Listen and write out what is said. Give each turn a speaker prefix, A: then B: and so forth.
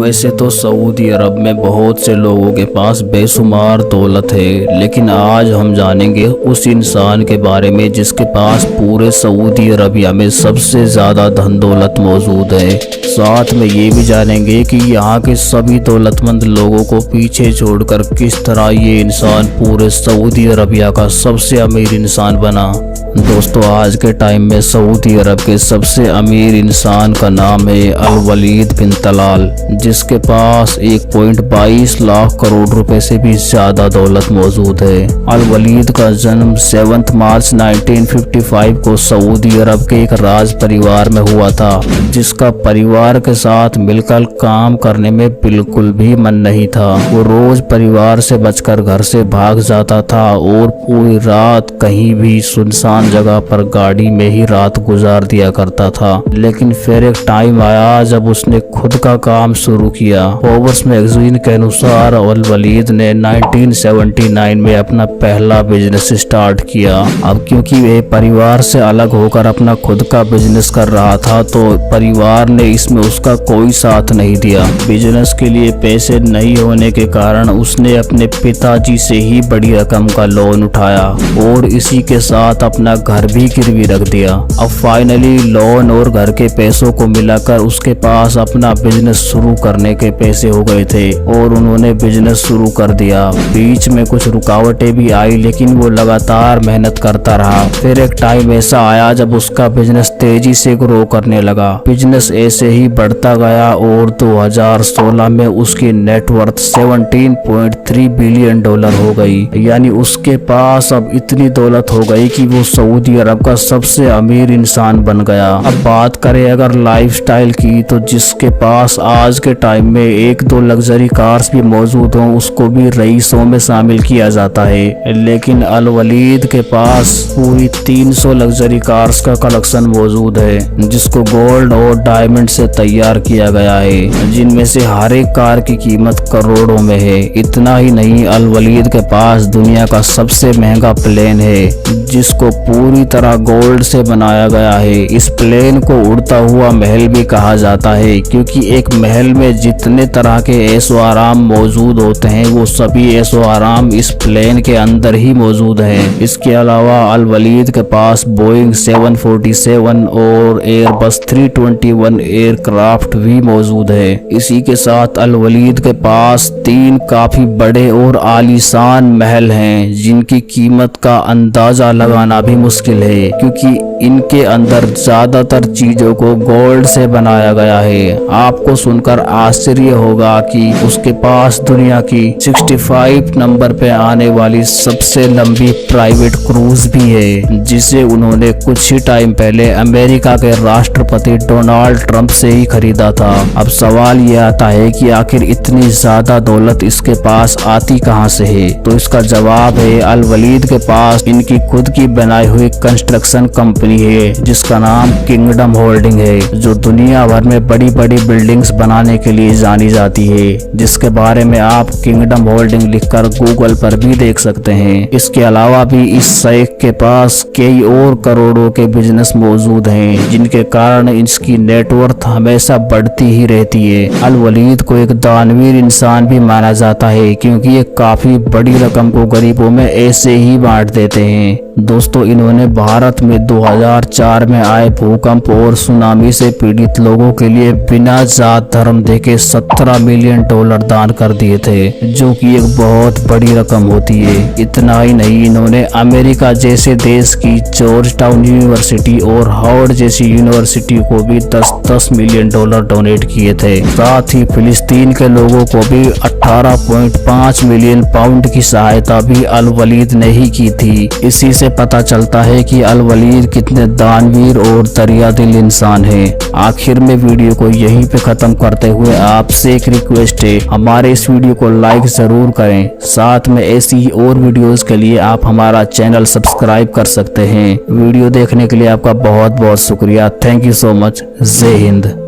A: वैसे तो सऊदी अरब में बहुत से लोगों के पास बेशुमार दौलत है, लेकिन आज हम जानेंगे उस इंसान के बारे में जिसके पास पूरे सऊदी अरबिया में सबसे ज़्यादा धन दौलत मौजूद है। साथ में ये भी जानेंगे कि यहाँ के सभी दौलतमंद लोगों को पीछे छोड़कर किस तरह ये इंसान पूरे सऊदी अरबिया का सबसे अमीर इंसान बना। दोस्तों, आज के टाइम में सऊदी अरब के सबसे अमीर इंसान का नाम है अल वलीद बिन तलाल, जिसके पास 1.22 लाख करोड़ रुपए से भी ज्यादा दौलत मौजूद है। अल वलीद का जन्म 7 मार्च 1955 को सऊदी अरब के एक राज परिवार में हुआ था, जिसका परिवार के साथ मिलकर काम करने में बिल्कुल भी मन नहीं था। वो रोज परिवार से बचकर घर से भाग जाता था और पूरी रात कहीं भी सुनसान जगह पर गाड़ी में ही रात गुजार दिया करता था। लेकिन फिर एक टाइम आया जब उसने खुद का काम शुरू किया। फोर्ब्स मैगजीन के अनुसार अल वलीद ने 1979 में अपना पहला बिजनेस स्टार्ट किया। अब क्योंकि वह परिवार से अलग होकर अपना खुद का बिजनेस कर रहा था, तो परिवार ने इसमें उसका कोई साथ नहीं दिया। बिजनेस के लिए पैसे नहीं होने के कारण उसने अपने पिताजी से ही बड़ी रकम का लोन उठाया और इसी के साथ अपना घर भी गिरवी रख दिया। अब फाइनली लोन और घर के पैसों को मिलाकर उसके पास अपना बिजनेस शुरू करने के पैसे हो गए थे और उन्होंने बिजनेस शुरू कर दिया। बीच में कुछ रुकावटें भी आई, लेकिन वो लगातार मेहनत करता रहा। फिर एक टाइम ऐसा आया जब उसका बिजनेस तेजी से ग्रो करने लगा। बिजनेस ऐसे ही बढ़ता गया और 2016 में उसकी नेटवर्थ 17.3 बिलियन डॉलर हो गई। यानी उसके पास अब इतनी दौलत हो गई कि वो सऊदी अरब का सबसे अमीर इंसान बन गया। अब बात करें अगर लाइफस्टाइल की, तो जिसके पास आज के टाइम में 1-2 लग्जरी कार्स भी मौजूद हों, उसको भी रईसों में शामिल किया जाता है। लेकिन अल वलीद के पास पूरी 300 लग्जरी कार्स का कलेक्शन मौजूद है, जिसको गोल्ड और डायमंड से तैयार किया गया है, जिनमें से हर एक कार की कीमत करोड़ों में है। इतना ही नहीं, अल वलीद के पास दुनिया का सबसे महंगा प्लेन है, जिसको पूरी तरह गोल्ड से बनाया गया है। इस प्लेन को उड़ता हुआ महल भी कहा जाता है, क्योंकि एक महल में जितने तरह के ऐशो आराम मौजूद होते हैं, वो सभी ऐशो आराम इस प्लेन के अंदर ही मौजूद हैं। इसके अलावा अल वलीद के पास बोइंग 747 और एयरबस 321 एयरक्राफ्ट भी मौजूद है। इसी के साथ अल वलीद के पास 3 काफी बड़े और आलीशान महल हैं, जिनकी कीमत का अंदाजा लगाना भी मुश्किल है, क्योंकि इनके अंदर ज्यादातर चीजों को गोल्ड से बनाया गया है। आपको सुनकर आश्चर्य होगा कि उसके पास दुनिया की 65 नंबर पे आने वाली सबसे लंबी प्राइवेट क्रूज भी है, जिसे उन्होंने कुछ ही टाइम पहले अमेरिका के राष्ट्रपति डोनाल्ड ट्रंप से ही खरीदा था। अब सवाल यह आता है कि आखिर इतनी ज्यादा दौलत इसके पास आती कहां से है? तो इसका जवाब है अल वलीद के पास इनकी खुद की बनाई हुई कंस्ट्रक्शन कंपनी है, जिसका नाम किंगडम होल्डिंग है, जो दुनिया भर में बड़ी बड़ी बिल्डिंग्स बनाने के लिए जानी जाती है, जिसके बारे में आप किंगडम होल्डिंग लिखकर गूगल पर भी देख सकते हैं। इसके अलावा भी इस शेख के पास कई और करोड़ों के बिजनेस मौजूद हैं, जिनके कारण इसकी नेटवर्थ हमेशा बढ़ती ही रहती है। अल वलीद को एक दानवीर इंसान भी माना जाता है, क्योंकि ये काफी बड़ी रकम को गरीबों में ऐसे ही बांट देते हैं। दोस्तों, इन्होंने भारत में 2004 में आए भूकंप और सुनामी से पीड़ित लोगों के लिए बिना जात धर्म देके 17 मिलियन डॉलर दान कर दिए थे, जो कि एक बहुत बड़ी रकम होती है। इतना ही नहीं, इन्होंने अमेरिका जैसे देश की जॉर्ज टाउन यूनिवर्सिटी और हार्वर्ड जैसी यूनिवर्सिटी को भी 10-10 मिलियन डॉलर डोनेट किए थे। साथ ही फिलिस्तीन के लोगों को भी 18.5 मिलियन पाउंड की सहायता भी अल वलीद ने ही की थी। इसी से पता चलता है कि अल वलीद कितने दानवीर और दरिया दिल इंसान है। आखिर में वीडियो को यहीं पे खत्म करते हुए आपसे एक रिक्वेस्ट है, हमारे इस वीडियो को लाइक जरूर करें। साथ में ऐसी ही और वीडियोस के लिए आप हमारा चैनल सब्सक्राइब कर सकते हैं। वीडियो देखने के लिए आपका बहुत बहुत शुक्रिया। Thank you so much. जय हिंद।